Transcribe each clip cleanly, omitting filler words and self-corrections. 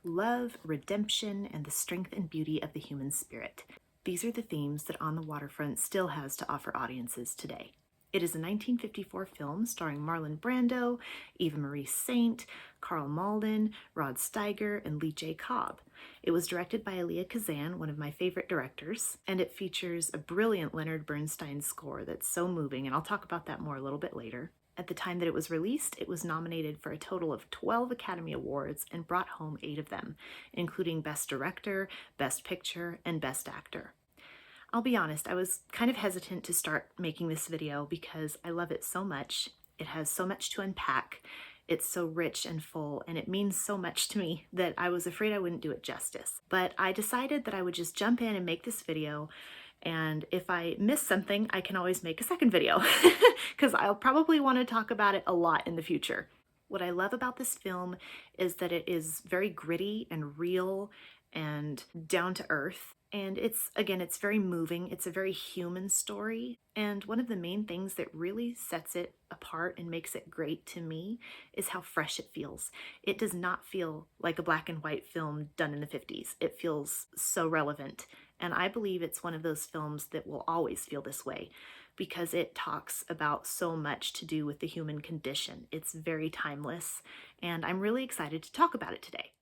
love, redemption, and the strength and beauty of the human spirit. These are the themes that On the Waterfront still has to offer audiences today. It is a 1954 film starring Marlon Brando, Eva Marie Saint, Karl Malden, Rod Steiger, and Cobb. It was directed by Elia Kazan, one of my favorite directors, and it features a brilliant Leonard Bernstein score that's so moving, and I'll talk about that more a little bit later. At the time that it was released, it was nominated for a total of 12 Academy Awards and brought home 8 of them, including Best Director, Best Picture, and Best Actor. I'll be honest, I was kind of hesitant to start making this video because I love it so much. It has so much to unpack. It's so rich and full, and it means so much to me that I was afraid I wouldn't do it justice. But I decided that I would just jump in and make this video, and if I miss something, I can always make a second video, because I'll probably want to talk about it a lot in the future. What I love about this film is that it is very gritty and real and down to earth. And it's very moving. It's a very human story. And one of the main things that really sets it apart and makes it great to me is how fresh it feels. It does not feel like a black and white film done in the 50s. It feels so relevant. And I believe it's one of those films that will always feel this way because it talks about so much to do with the human condition. It's very timeless, and I'm really excited to talk about it today.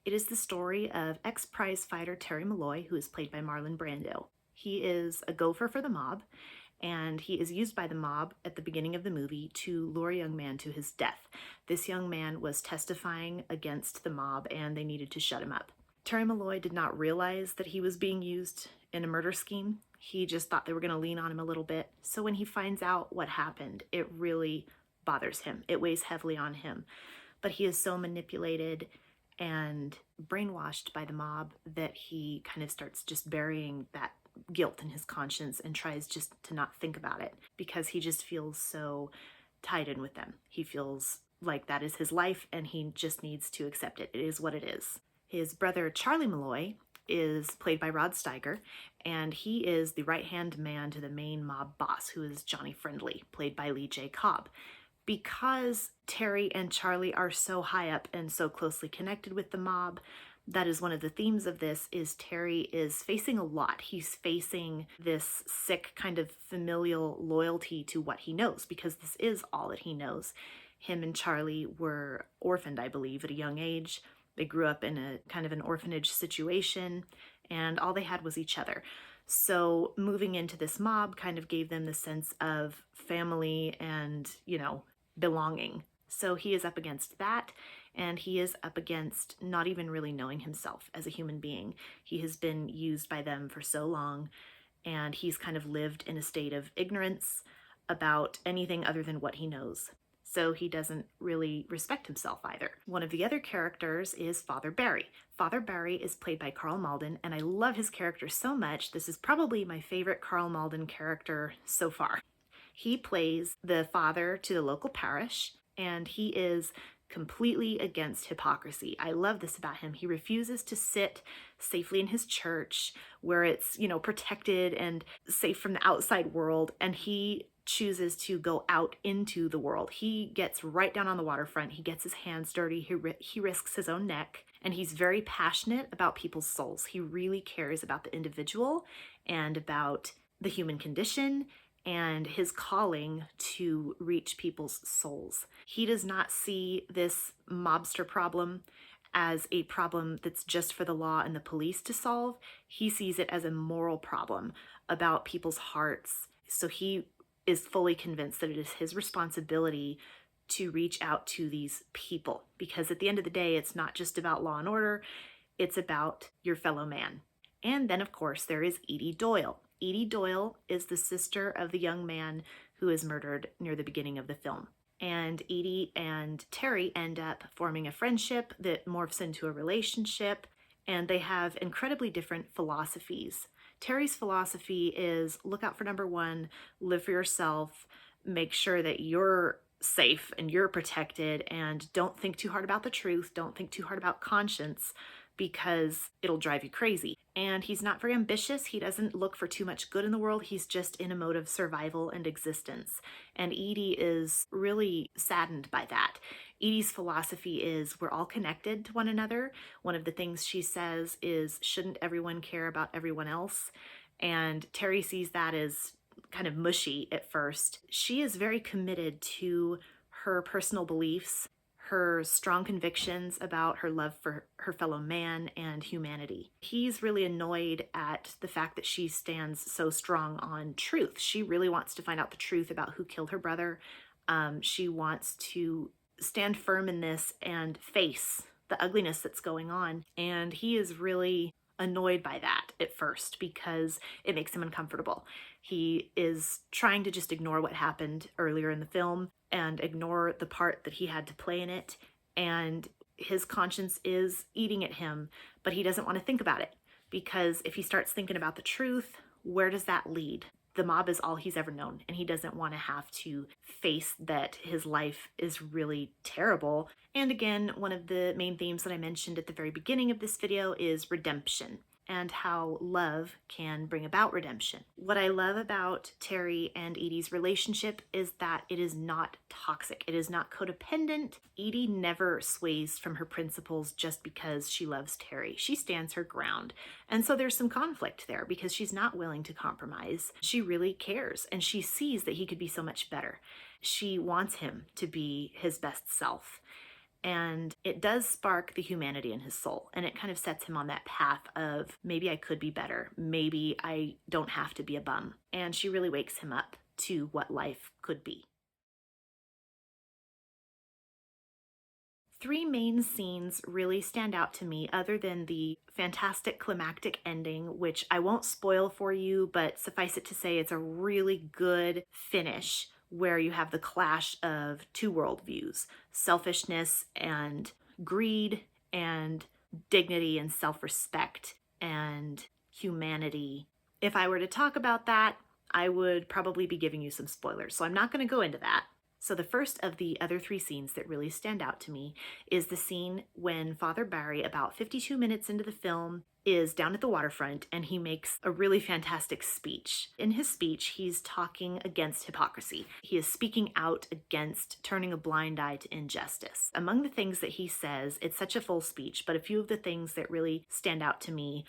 It is the story of ex-prize fighter Terry Malloy, who is played by Marlon Brando. He is a gopher for the mob, and he is used by the mob at the beginning of the movie to lure a young man to his death. This young man was testifying against the mob, and they needed to shut him up. Terry Malloy did not realize that he was being used in a murder scheme. He just thought they were going to lean on him a little bit. So when he finds out what happened, it really bothers him. It weighs heavily on him. But he is so manipulated and brainwashed by the mob that he kind of starts just burying that guilt in his conscience and tries just to not think about it because he just feels so tied in with them. He feels like that is his life and he just needs to accept it. It is what it is. His brother Charlie Malloy is played by Rod Steiger, and he is the right-hand man to the main mob boss, who is Johnny Friendly, played by Cobb. Because Terry and Charlie are so high up and so closely connected with the mob, that is one of the themes of this, is Terry is facing a lot. He's facing this sick kind of familial loyalty to what he knows, because this is all that he knows. Him and Charlie were orphaned, I believe, at a young age. They grew up in a kind of an orphanage situation, and all they had was each other. So moving into this mob kind of gave them the sense of family and, belonging. So he is up against that, and he is up against not even really knowing himself as a human being. He has been used by them for so long, and he's kind of lived in a state of ignorance about anything other than what he knows. So he doesn't really respect himself either. One of the other characters is Father Barry. Father Barry is played by Karl Malden, and I love his character so much. This is probably my favorite Karl Malden character so far. He plays the father to the local parish, and he is completely against hypocrisy. I love this about him. He refuses to sit safely in his church where it's, protected and safe from the outside world, and he chooses to go out into the world. He gets right down on the waterfront. He gets his hands dirty. He risks his own neck, and he's very passionate about people's souls. He really cares about the individual and about the human condition and his calling to reach people's souls. He does not see this mobster problem as a problem that's just for the law and the police to solve. He sees it as a moral problem about people's hearts. So he is fully convinced that it is his responsibility to reach out to these people, because at the end of the day, it's not just about law and order, it's about your fellow man. And then, of course, there is Edie Doyle. Edie Doyle is the sister of the young man who is murdered near the beginning of the film. And Edie and Terry end up forming a friendship that morphs into a relationship, and they have incredibly different philosophies. Terry's philosophy is look out for number one, live for yourself, make sure that you're safe and you're protected, and don't think too hard about the truth, don't think too hard about conscience, because it'll drive you crazy. And he's not very ambitious. He doesn't look for too much good in the world. He's just in a mode of survival and existence. And Edie is really saddened by that. Edie's philosophy is we're all connected to one another. One of the things she says is, shouldn't everyone care about everyone else? And Terry sees that as kind of mushy at first. She is very committed to her personal beliefs, her strong convictions about her love for her fellow man and humanity. He's really annoyed at the fact that she stands so strong on truth. She really wants to find out the truth about who killed her brother. She wants to stand firm in this and face the ugliness that's going on. And he is really annoyed by that at first because it makes him uncomfortable. He is trying to just ignore what happened earlier in the film and ignore the part that he had to play in it. And his conscience is eating at him, but he doesn't want to think about it because if he starts thinking about the truth, where does that lead? The mob is all he's ever known, and he doesn't want to have to face that his life is really terrible. And again, one of the main themes that I mentioned at the very beginning of this video is redemption and how love can bring about redemption. What I love about Terry and Edie's relationship is that it is not toxic. It is not codependent. Edie never sways from her principles just because she loves Terry. She stands her ground. And so there's some conflict there because she's not willing to compromise. She really cares, and she sees that he could be so much better. She wants him to be his best self. And it does spark the humanity in his soul. And it kind of sets him on that path of maybe I could be better. Maybe I don't have to be a bum. And she really wakes him up to what life could be. Three main scenes really stand out to me other than the fantastic climactic ending, which I won't spoil for you, but suffice it to say it's a really good finish where you have the clash of two worldviews, selfishness and greed, and dignity and self-respect and humanity. If I were to talk about that, I would probably be giving you some spoilers, so I'm not going to go into that. So the first of the other three scenes that really stand out to me is the scene when Father Barry, about 52 minutes into the film, is down at the waterfront and he makes a really fantastic speech. In his speech, he's talking against hypocrisy. He is speaking out against turning a blind eye to injustice. Among the things that he says, it's such a full speech, but a few of the things that really stand out to me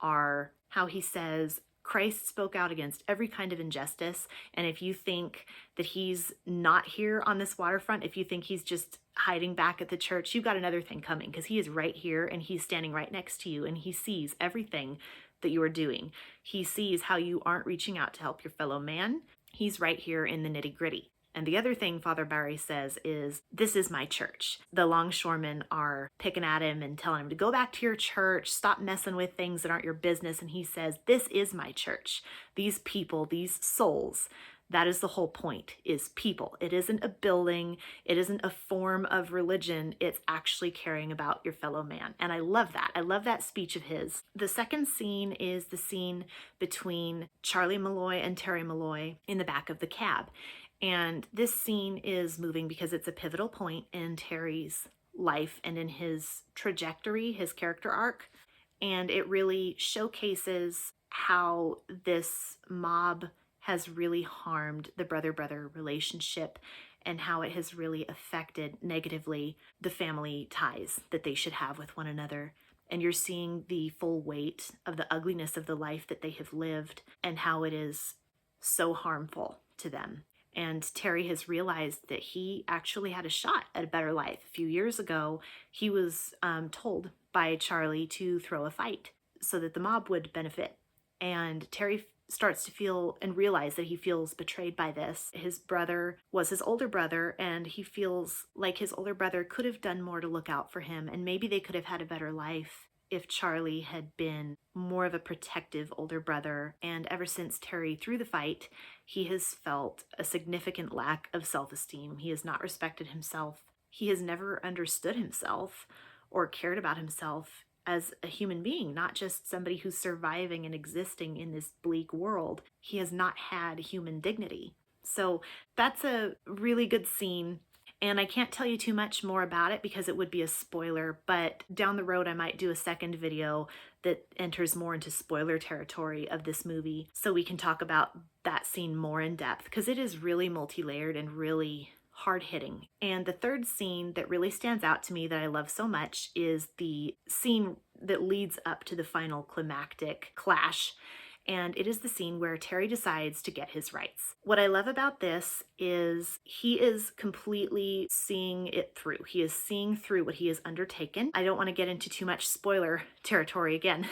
are how he says, Christ spoke out against every kind of injustice, and if you think that he's not here on this waterfront, if you think he's just hiding back at the church, you've got another thing coming, because he is right here and he's standing right next to you and he sees everything that you are doing. He sees how you aren't reaching out to help your fellow man. He's right here in the nitty-gritty. And the other thing Father Barry says is, this is my church. The longshoremen are picking at him and telling him to go back to your church, stop messing with things that aren't your business. And he says, this is my church. These people, these souls, that is the whole point, is people. It isn't a building. It isn't a form of religion. It's actually caring about your fellow man. And I love that. I love that speech of his. The second scene is the scene between Charlie Malloy and Terry Malloy in the back of the cab. And this scene is moving because it's a pivotal point in Terry's life and in his trajectory, his character arc. And it really showcases how this mob has really harmed the brother-brother relationship and how it has really affected negatively the family ties that they should have with one another. And you're seeing the full weight of the ugliness of the life that they have lived and how it is so harmful to them. And Terry has realized that he actually had a shot at a better life. A few years ago, he was told by Charlie to throw a fight so that the mob would benefit. And Terry starts to feel and realize that he feels betrayed by this. His brother was his older brother, and he feels like his older brother could have done more to look out for him, and maybe they could have had a better life if Charlie had been more of a protective older brother. And ever since Terry threw the fight, he has felt a significant lack of self-esteem. He has not respected himself. He has never understood himself or cared about himself as a human being, not just somebody who's surviving and existing in this bleak world. He has not had human dignity. So that's a really good scene. And I can't tell you too much more about it because it would be a spoiler, but down the road I might do a second video that enters more into spoiler territory of this movie so we can talk about that scene more in depth because it is really multi-layered and really hard-hitting. And the third scene that really stands out to me that I love so much is the scene that leads up to the final climactic clash. And it is the scene where Terry decides to get his rights. What I love about this is he is completely seeing it through. He is seeing through what he has undertaken. I don't want to get into too much spoiler territory again,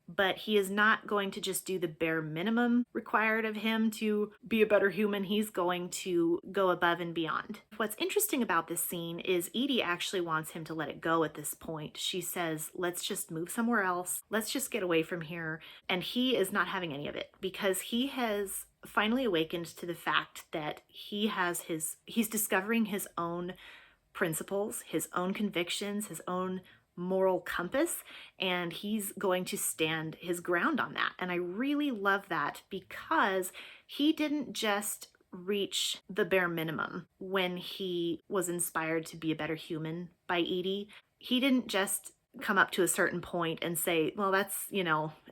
but he is not going to just do the bare minimum required of him to be a better human. He's going to go above and beyond. What's interesting about this scene is Edie actually wants him to let it go at this point. She says, let's just move somewhere else. Let's just get away from here. And he is not having any of it because he has finally awakened to the fact that he's discovering his own principles, his own convictions, his own moral compass, and he's going to stand his ground on that. And I really love that because he didn't just reach the bare minimum when he was inspired to be a better human by Edie. He didn't just come up to a certain point and say, well, that's,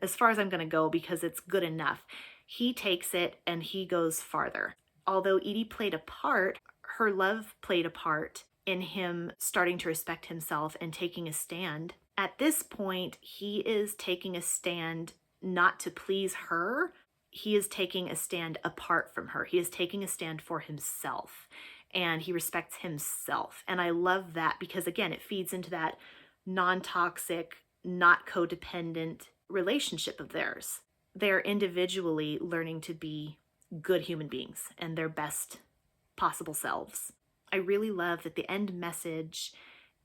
as far as I'm going to go because it's good enough. He takes it and he goes farther. Although Edie played a part, her love played a part in him starting to respect himself and taking a stand. At this point, he is taking a stand not to please her. He is taking a stand apart from her. He is taking a stand for himself, and he respects himself. And I love that because, again, it feeds into that non-toxic, not codependent relationship of theirs. They're individually learning to be good human beings and their best possible selves. I really love that the end message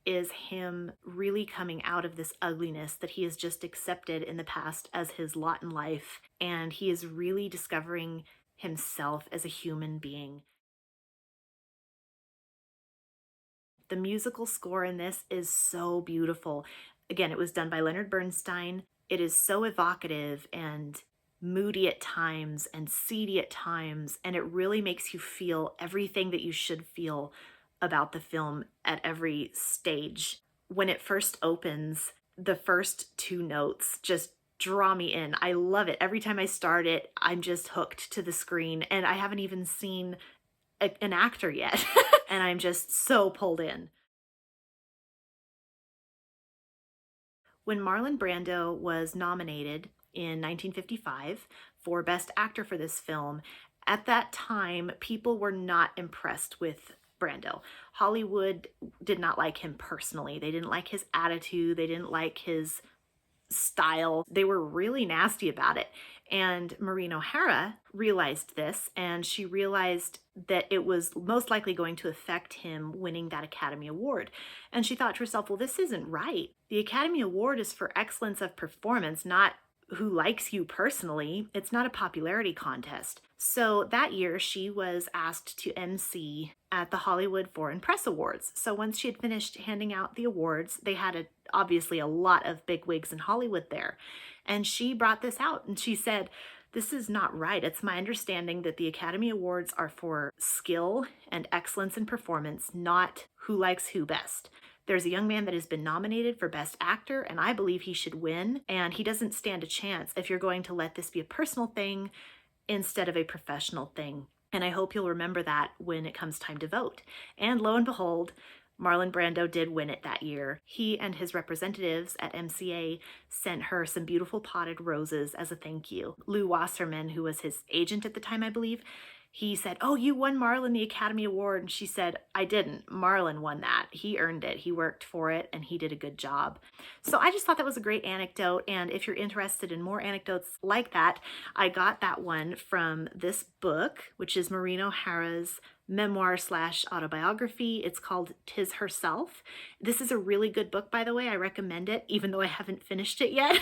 is him really coming out of this ugliness that he has just accepted in the past as his lot in life, and he is really discovering himself as a human being. The musical score in this is so beautiful. Again, it was done by Leonard Bernstein. It is so evocative and moody at times and seedy at times, and it really makes you feel everything that you should feel about the film at every stage. When it first opens, the first two notes just draw me in. I love it. Every time I start it, I'm just hooked to the screen, and I haven't even seen an actor yet, and I'm just so pulled in. When Marlon Brando was nominated in 1955 for Best Actor for this film, at that time, people were not impressed with Brando. Hollywood did not like him personally. They didn't like his attitude. They didn't like his style. They were really nasty about it. And Maureen O'Hara realized this, and she realized that it was most likely going to affect him winning that Academy Award. And she thought to herself, well, this isn't right. The Academy Award is for excellence of performance, not who likes you personally. It's not a popularity contest. So that year, she was asked to MC at the Hollywood Foreign Press Awards. So once she had finished handing out the awards, they had obviously a lot of bigwigs in Hollywood there. And she brought this out and she said, this is not right. It's my understanding that the Academy Awards are for skill and excellence in performance, not who likes who best. There's a young man that has been nominated for Best Actor, and I believe he should win, and he doesn't stand a chance if you're going to let this be a personal thing instead of a professional thing. And I hope you'll remember that when it comes time to vote. And lo and behold, Marlon Brando did win it that year. He and his representatives at MCA sent her some beautiful potted roses as a thank you. Lou Wasserman, who was his agent at the time, I believe, he said, oh, you won Marlon the Academy Award. And she said, I didn't. Marlon won that. He earned it. He worked for it, and he did a good job. So I just thought that was a great anecdote. And if you're interested in more anecdotes like that, I got that one from this book, which is Maureen O'Hara's memoir/autobiography. It's called Tis Herself. This is a really good book, by the way. I recommend it, even though I haven't finished it yet.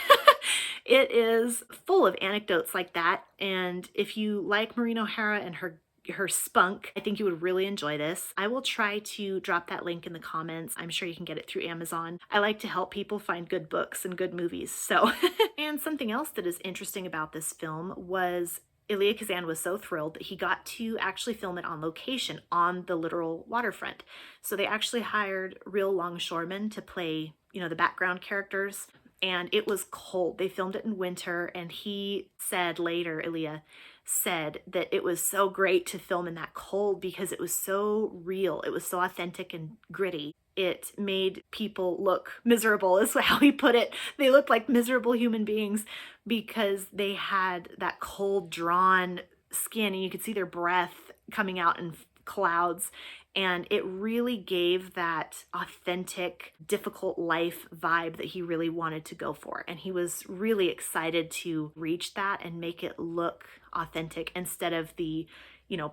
It is full of anecdotes like that. And if you like Maureen O'Hara and her spunk, I think you would really enjoy this. I will try to drop that link in the comments. I'm sure you can get it through Amazon. I like to help people find good books and good movies. So, and something else that is interesting about this film was Elia Kazan was so thrilled that he got to actually film it on location on the literal waterfront. So they actually hired real longshoremen to play, the background characters. And it was cold. They filmed it in winter, and he said later, Elia said that it was so great to film in that cold because it was so real. It was so authentic and gritty. It made people look miserable, is how he put it. They looked like miserable human beings because they had that cold, drawn skin, and you could see their breath coming out in clouds. And it really gave that authentic, difficult life vibe that he really wanted to go for. And he was really excited to reach that and make it look authentic instead of the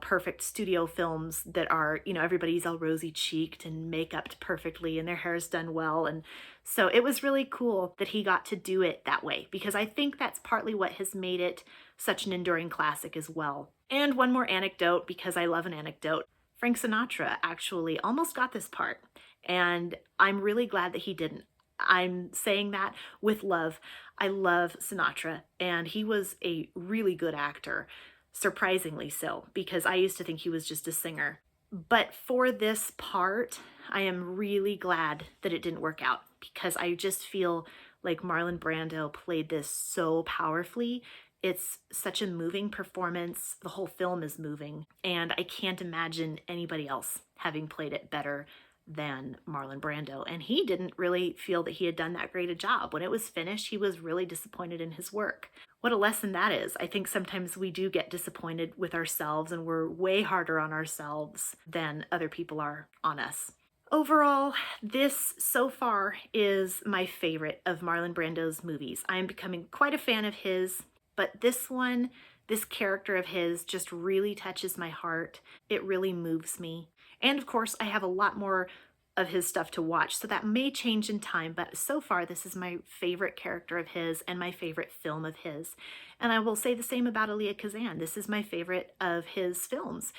perfect studio films that are, everybody's all rosy cheeked and makeuped perfectly and their hair's done well. And so it was really cool that he got to do it that way, because I think that's partly what has made it such an enduring classic as well. And one more anecdote, because I love an anecdote. Frank Sinatra actually almost got this part, and I'm really glad that he didn't. I'm saying that with love. I love Sinatra, and he was a really good actor. Surprisingly so, because I used to think he was just a singer. But for this part, I am really glad that it didn't work out, because I just feel like Marlon Brando played this so powerfully. It's such a moving performance. The whole film is moving, and I can't imagine anybody else having played it better than Marlon Brando. And he didn't really feel that he had done that great a job. When it was finished, he was really disappointed in his work. What a lesson that is. I think sometimes we do get disappointed with ourselves, and we're way harder on ourselves than other people are on us. Overall, this so far is my favorite of Marlon Brando's movies. I am becoming quite a fan of his, but this one, this character of his just really touches my heart. It really moves me. And of course, I have a lot more of his stuff to watch, so that may change in time, but so far this is my favorite character of his and my favorite film of his. And I will say the same about Elia Kazan. This is my favorite of his films.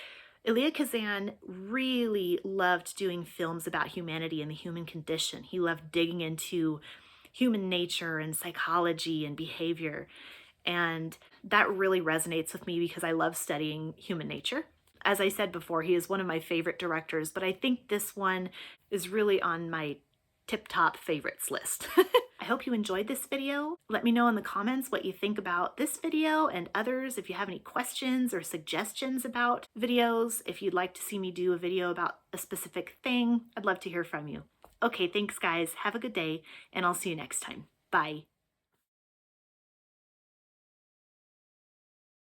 Elia Kazan really loved doing films about humanity and the human condition. He loved digging into human nature and psychology and behavior. And that really resonates with me because I love studying human nature. As I said before, he is one of my favorite directors, but I think this one is really on my tip-top favorites list. I hope you enjoyed this video. Let me know in the comments what you think about this video and others. If you have any questions or suggestions about videos, if you'd like to see me do a video about a specific thing, I'd love to hear from you. Okay, thanks guys. Have a good day, and I'll see you next time. Bye.